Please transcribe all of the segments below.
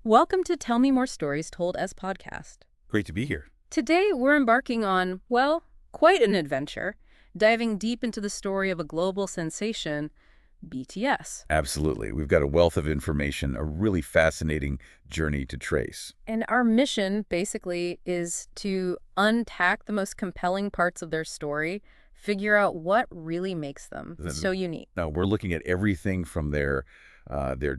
Welcome to Tell Me More Stories Told as podcast. Great to be here. Today, we're embarking on, well, quite an adventure, diving deep into the story of a global sensation, BTS. Absolutely. We've got a wealth of information, a really fascinating journey to trace. And our mission, basically, is to unpack the most compelling parts of their story, figure out what really makes them so unique. Now, we're looking at everything from their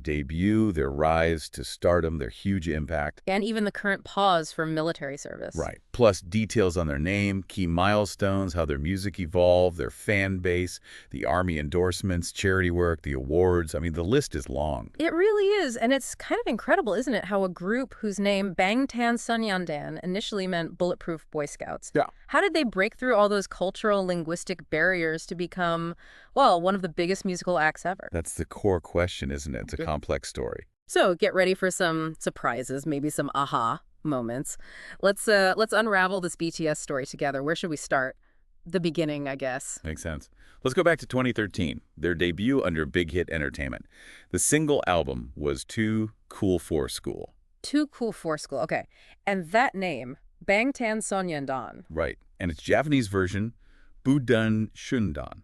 debut, their rise to stardom, their huge impact. And even the current pause for military service. Right. Plus details on their name, key milestones, how their music evolved, their fan base, the army endorsements, charity work, the awards. I mean, the list is long. It really is, and it's kind of incredible, isn't it, how a group whose name Bangtan initially meant Bulletproof Boy Scouts. Yeah. How did they break through all those cultural, linguistic barriers to become, well, one of the biggest musical acts ever? That's the core question, isn't it? It's a complex story. So get ready for some surprises, maybe some aha moments. Let's unravel this BTS story together. Where should we start? The beginning, I guess. Makes sense. Let's go back to 2013, their debut under Big Hit Entertainment. The single album was Too Cool for School. Too Cool for School. Okay. And that name, Bangtan. Right. And its Japanese version, Budan Shundan.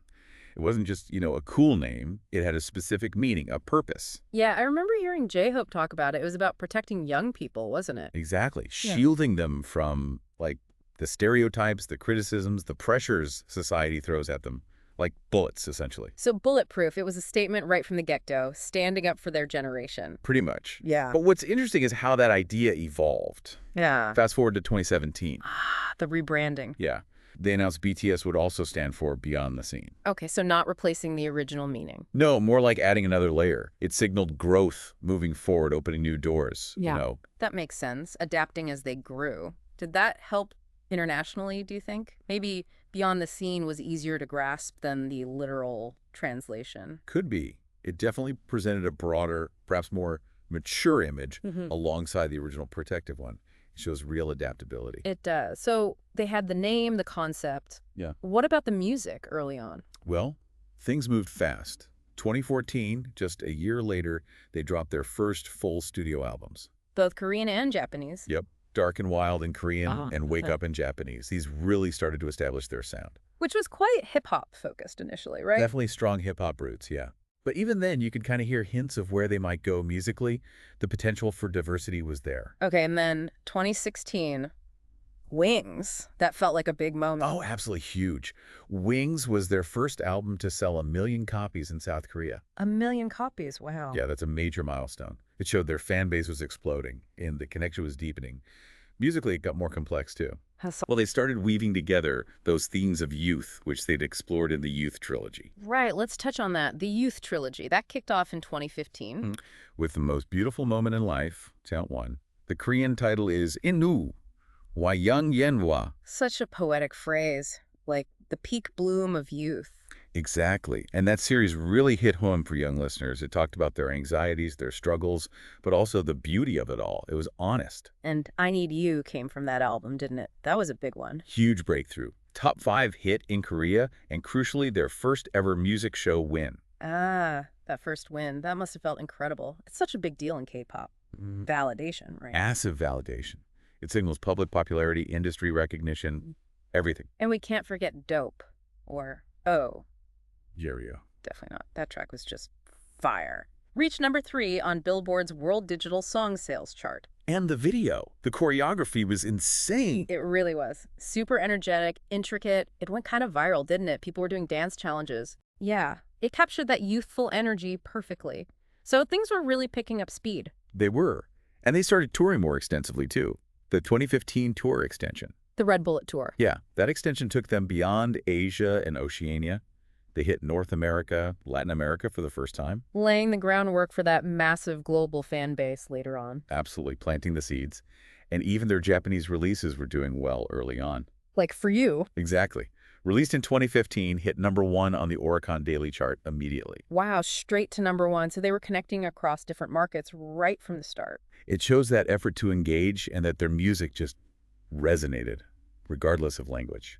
It wasn't just, a cool name. It had a specific meaning, a purpose. Yeah, I remember hearing J-Hope talk about it. It was about protecting young people, wasn't it? Exactly. Yeah. Shielding them from, the stereotypes, the criticisms, the pressures society throws at them. Like bullets, essentially. So bulletproof, it was a statement right from the get-go, standing up for their generation. Pretty much. Yeah. But what's interesting is how that idea evolved. Yeah. Fast forward to 2017. The rebranding. Yeah. They announced BTS would also stand for Beyond the Scene. Okay, so not replacing the original meaning. No, more like adding another layer. It signaled growth, moving forward, opening new doors. Yeah. That makes sense, adapting as they grew. Did that help internationally, do you think? Maybe Beyond the Scene was easier to grasp than the literal translation. Could be. It definitely presented a broader, perhaps more mature image alongside the original protective one. It shows real adaptability. It does. So they had the name, the concept. Yeah. What about the music early on? Well, things moved fast. 2014, just a year later, they dropped their first full studio albums. Both Korean and Japanese. Yep. Dark and Wild in Korean and Wake okay. Up in Japanese. These really started to establish their sound. Which was quite hip-hop focused initially, right? Definitely strong hip-hop roots, yeah. But even then, you could kind of hear hints of where they might go musically. The potential for diversity was there. Okay, and then 2016, Wings. That felt like a big moment. Oh, absolutely huge. Wings was their first album to sell 1 million copies in South Korea. 1 million copies, wow. Yeah, that's a major milestone. It showed their fan base was exploding and the connection was deepening. Musically, it got more complex, too. Well, they started weaving together those themes of youth, which they'd explored in the Youth Trilogy. Right, let's touch on that. The Youth Trilogy, that kicked off in 2015. With The Most Beautiful Moment in Life, count one. The Korean title is Inu, Wayang Yenwa. Such a poetic phrase, like the peak bloom of youth. Exactly. And that series really hit home for young listeners. It talked about their anxieties, their struggles, but also the beauty of it all. It was honest. And I Need You came from that album, didn't it? That was a big one. Huge breakthrough. Top 5 hit in Korea, and crucially, their first ever music show win. Ah, that first win. That must have felt incredible. It's such a big deal in K-pop. Validation, right? Massive validation. It signals public popularity, industry recognition, everything. And we can't forget Dope, or Oh. Jerio. Definitely not. That track was just fire. Reached number 3 on Billboard's World Digital Song Sales chart. And the video. The choreography was insane. It really was. Super energetic, intricate. It went kind of viral, didn't it? People were doing dance challenges. Yeah, it captured that youthful energy perfectly. So things were really picking up speed. They were. And they started touring more extensively, too. The 2015 tour extension. The Red Bullet Tour. Yeah, that extension took them beyond Asia and Oceania. They hit North America, Latin America for the first time. Laying the groundwork for that massive global fan base later on. Absolutely, planting the seeds. And even their Japanese releases were doing well early on. Like for you. Exactly. Released in 2015, hit number 1 on the Oricon Daily Chart immediately. Wow, straight to number 1. So they were connecting across different markets right from the start. It shows that effort to engage and that their music just resonated, regardless of language.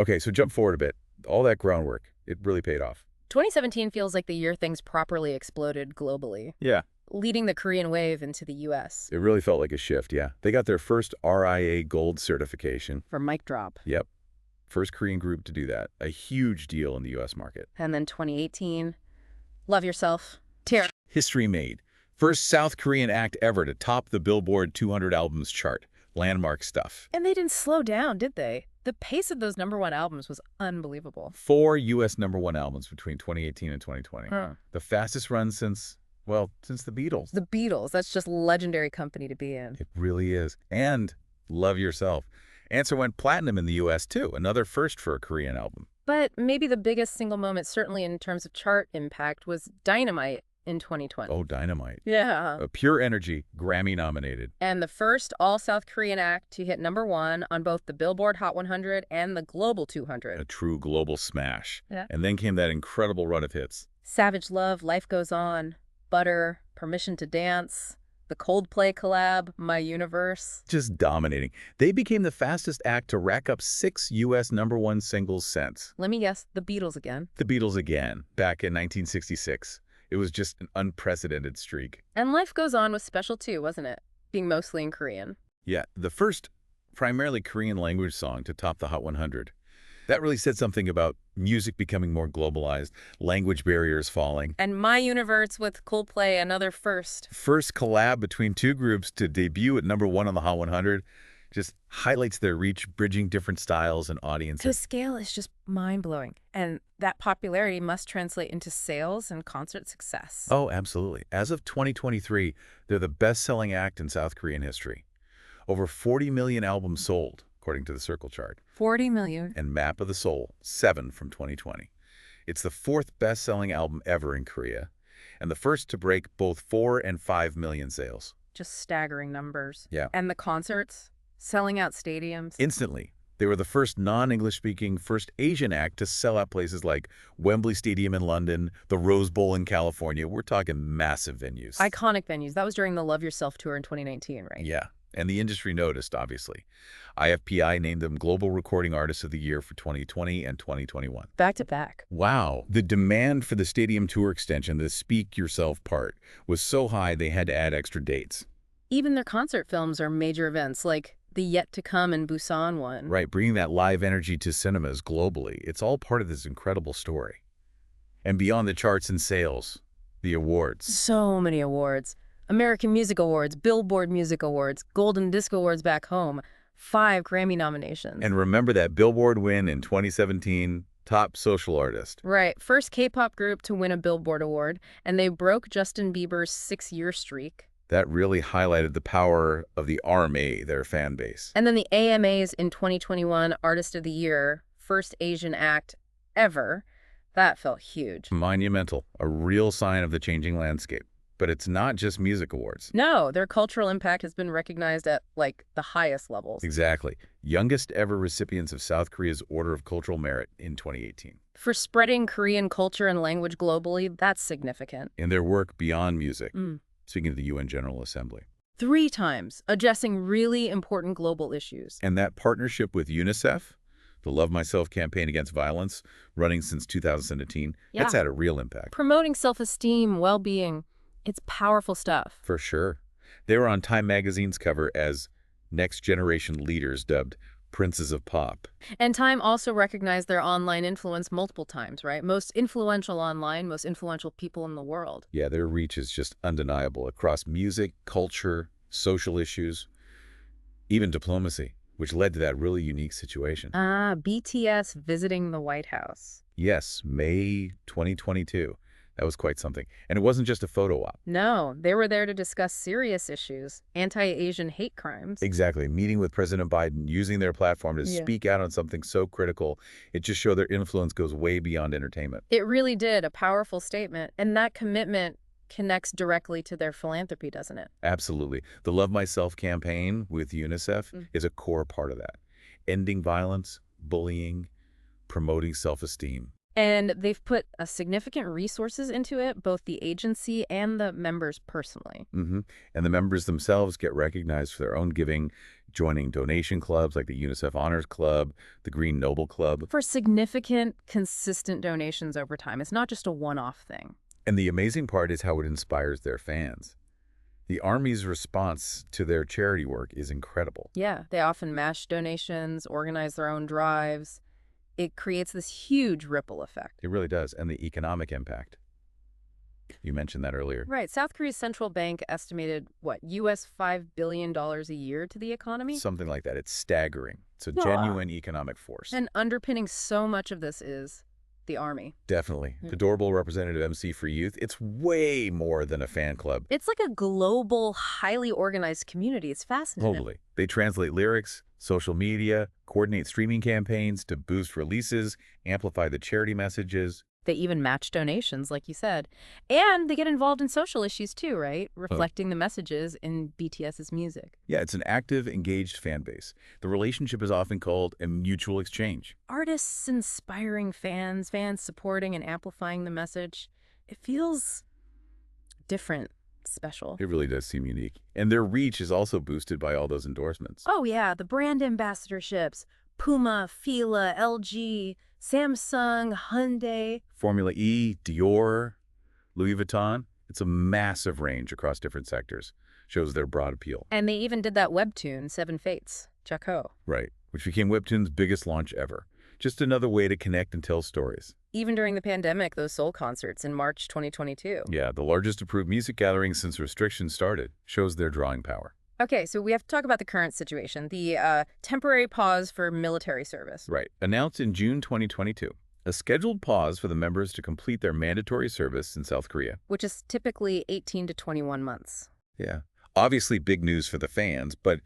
Okay, so jump forward a bit. All that groundwork, it really paid off. 2017 feels like the year things properly exploded globally. Yeah. leading the Korean wave into the U.S. It really felt like a shift, yeah. They got their first RIA Gold certification. For Mic Drop. Yep. First Korean group to do that. A huge deal in the U.S. market. And then 2018, Love Yourself. Tear. History made. First South Korean act ever to top the Billboard 200 albums chart. Landmark stuff. And they didn't slow down, did they? The pace of those #1 albums was unbelievable. 4 U.S. #1 albums between 2018 and 2020. Huh. The fastest run since the Beatles. The Beatles, that's just legendary company to be in. It really is. And Love Yourself. Answer went platinum in the U.S. too, another first for a Korean album. But maybe the biggest single moment, certainly in terms of chart impact, was Dynamite in 2020. Oh, Dynamite. Yeah. A Pure Energy, Grammy nominated. And the first all-South Korean act to hit #1 on both the Billboard Hot 100 and the Global 200. A true global smash. Yeah. And then came that incredible run of hits. Savage Love, Life Goes On, Butter, Permission to Dance, the Coldplay collab, My Universe. Just dominating. They became the fastest act to rack up 6 U.S. #1 singles since. Let me guess, the Beatles again. The Beatles again, back in 1966. It was just an unprecedented streak. And Life Goes On was special too, wasn't it? Being mostly in Korean. Yeah, the first primarily Korean language song to top the Hot 100. That really said something about music becoming more globalized, language barriers falling. And My Universe with Coldplay, another first. First collab between two groups to debut at #1 on the Hot 100 just highlights their reach, bridging different styles and audiences. The scale is just mind-blowing. And that popularity must translate into sales and concert success. Oh, absolutely. As of 2023, they're the best-selling act in South Korean history. Over 40 million albums sold, according to the Circle chart. 40 million. And Map of the Soul, 7 from 2020. It's the 4th best-selling album ever in Korea, and the first to break both 4 and 5 million sales. Just staggering numbers. Yeah. And the concerts, selling out stadiums. Instantly. They were the first non-English-speaking, first Asian act to sell out places like Wembley Stadium in London, the Rose Bowl in California. We're talking massive venues. Iconic venues. That was during the Love Yourself tour in 2019, right? Yeah. And the industry noticed, obviously. IFPI named them Global Recording Artists of the Year for 2020 and 2021. Back to back. Wow. The demand for the stadium tour extension, the Speak Yourself part, was so high they had to add extra dates. Even their concert films are major events, like the Yet to Come in Busan one. Right, bringing that live energy to cinemas globally. It's all part of this incredible story. And beyond the charts and sales, the awards. So many awards. American Music Awards, Billboard Music Awards, Golden Disc Awards back home, 5 Grammy nominations. And remember that Billboard win in 2017, Top Social Artist. Right, first K-pop group to win a Billboard Award, and they broke Justin Bieber's 6-year streak. That really highlighted the power of the ARMY, their fan base. And then the AMAs in 2021 Artist of the Year, first Asian act ever. That felt huge. Monumental, a real sign of the changing landscape. But it's not just music awards. No, their cultural impact has been recognized at, like, the highest levels. Exactly. Youngest ever recipients of South Korea's Order of Cultural Merit in 2018. For spreading Korean culture and language globally, that's significant. In their work beyond music, speaking of the UN General Assembly. 3 times, addressing really important global issues. And that partnership with UNICEF, the Love Myself campaign against violence, running since 2017, that's had a real impact. Promoting self-esteem, well-being. It's powerful stuff. For sure. They were on Time magazine's cover as next generation leaders dubbed Princes of Pop. And Time also recognized their online influence multiple times, right? Most influential online, most influential people in the world. Yeah, their reach is just undeniable across music, culture, social issues, even diplomacy, which led to that really unique situation. BTS visiting the White House. Yes, May 2022. That was quite something. And it wasn't just a photo op. No, they were there to discuss serious issues, anti-Asian hate crimes. Exactly. Meeting with President Biden, using their platform to speak out on something so critical. It just showed their influence goes way beyond entertainment. It really did, a powerful statement. And that commitment connects directly to their philanthropy, doesn't it? Absolutely. The Love Myself campaign with UNICEF is a core part of that. Ending violence, bullying, promoting self-esteem. And they've put a significant resources into it, both the agency and the members personally. And the members themselves get recognized for their own giving, joining donation clubs like the UNICEF Honors Club, the Green Nobel Club. For significant, consistent donations over time. It's not just a one-off thing. And the amazing part is how it inspires their fans. The Army's response to their charity work is incredible. Yeah, they often mash donations, organize their own drives. It creates this huge ripple effect. It really does. And the economic impact. You mentioned that earlier. Right. South Korea's central bank estimated, what, US $5 billion a year to the economy? Something like that. It's staggering. It's a Ah. genuine economic force. And underpinning so much of this is the Army. Definitely. The adorable representative MC for youth, it's way more than a fan club. It's like a global, highly organized community. It's fascinating. Globally. They translate lyrics, social media, coordinate streaming campaigns to boost releases, amplify the charity messages. They even match donations, like you said. And they get involved in social issues too, right? Reflecting the messages in BTS's music. Yeah, it's an active, engaged fan base. The relationship is often called a mutual exchange. Artists inspiring fans, fans supporting and amplifying the message. It feels different, special. It really does seem unique. And their reach is also boosted by all those endorsements. Oh yeah, the brand ambassadorships. Puma, Fila, LG, Samsung, Hyundai. Formula E, Dior, Louis Vuitton. It's a massive range across different sectors. Shows their broad appeal. And they even did that webtoon, Seven Fates, Jungkook. Right, which became Webtoon's biggest launch ever. Just another way to connect and tell stories. Even during the pandemic, those Seoul concerts in March 2022. Yeah, the largest approved music gathering since restrictions started. Shows their drawing power. Okay, so we have to talk about the current situation, the temporary pause for military service. Right. Announced in June 2022. A scheduled pause for the members to complete their mandatory service in South Korea. Which is typically 18 to 21 months. Yeah. Obviously big news for the fans, but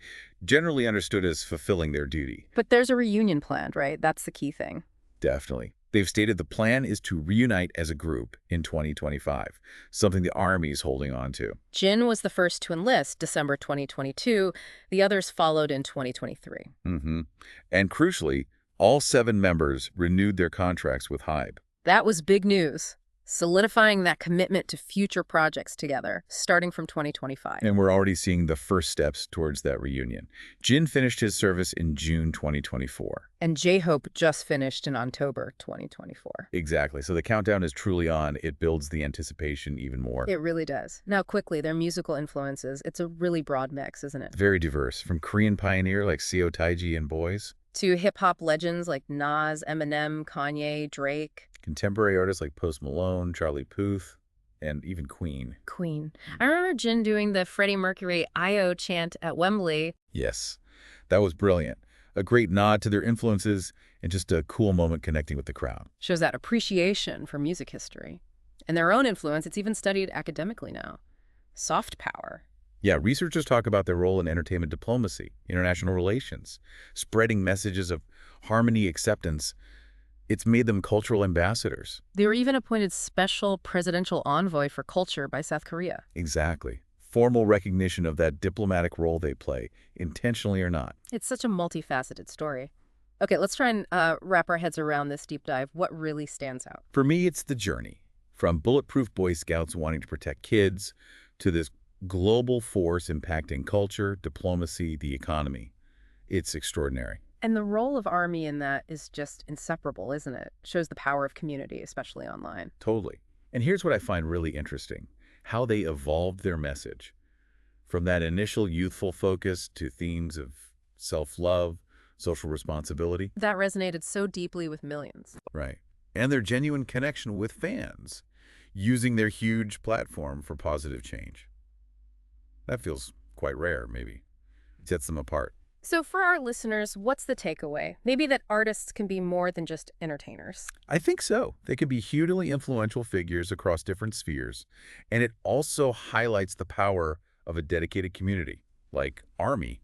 generally understood as fulfilling their duty. But there's a reunion planned, right? That's the key thing. Definitely. They've stated the plan is to reunite as a group in 2025, something the Army's holding on to. Jin was the first to enlist, December 2022. The others followed in 2023. And crucially, all 7 members renewed their contracts with HYBE. That was big news, solidifying that commitment to future projects together, starting from 2025. And we're already seeing the first steps towards that reunion. Jin finished his service in June 2024. And J-Hope just finished in October 2024. Exactly. So the countdown is truly on. It builds the anticipation even more. It really does. Now, quickly, their musical influences. It's a really broad mix, isn't it? Very diverse, from Korean pioneer like Seo Taiji and Boys, to hip-hop legends like Nas, Eminem, Kanye, Drake. contemporary artists like Post Malone, Charlie Puth, and even Queen. I remember Jin doing the Freddie Mercury "I.O." chant at Wembley. Yes, that was brilliant. A great nod to their influences and just a cool moment connecting with the crowd. Shows that appreciation for music history. And their own influence, it's even studied academically now. Soft power. Yeah, researchers talk about their role in entertainment diplomacy, international relations, spreading messages of harmony, acceptance. It's made them cultural ambassadors. They were even appointed special presidential envoy for culture by South Korea. Exactly. Formal recognition of that diplomatic role they play, intentionally or not. It's such a multifaceted story. Okay, let's try and wrap our heads around this deep dive. What really stands out? For me, it's the journey. From Bulletproof Boy Scouts wanting to protect kids to this global force impacting culture, diplomacy, the economy. It's extraordinary. And the role of Army in that is just inseparable, isn't it? Shows the power of community, especially online. Totally. And here's what I find really interesting. How they evolved their message. From that initial youthful focus to themes of self-love, social responsibility. That resonated so deeply with millions. Right. And their genuine connection with fans, using their huge platform for positive change. That feels quite rare, maybe. Sets them apart. So for our listeners, what's the takeaway? Maybe that artists can be more than just entertainers. I think so. They can be hugely influential figures across different spheres, and it also highlights the power of a dedicated community, like Army,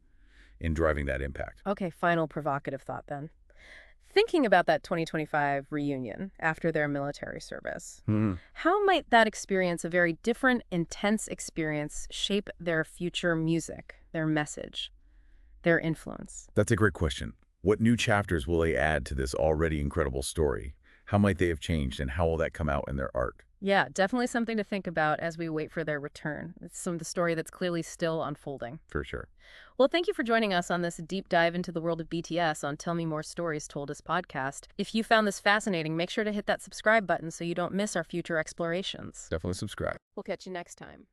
in driving that impact. Okay, final provocative thought then. Thinking about that 2025 reunion after their military service, how might that experience, a very different, intense experience, shape their future music, their message, their influence? That's a great question. What new chapters will they add to this already incredible story? How might they have changed, and how will that come out in their art? Yeah, definitely something to think about as we wait for their return. It's some of the story that's clearly still unfolding. For sure. Well, thank you for joining us on this deep dive into the world of BTS on Tell Me More Stories Told Us podcast. If you found this fascinating, make sure to hit that subscribe button so you don't miss our future explorations. Definitely subscribe. We'll catch you next time.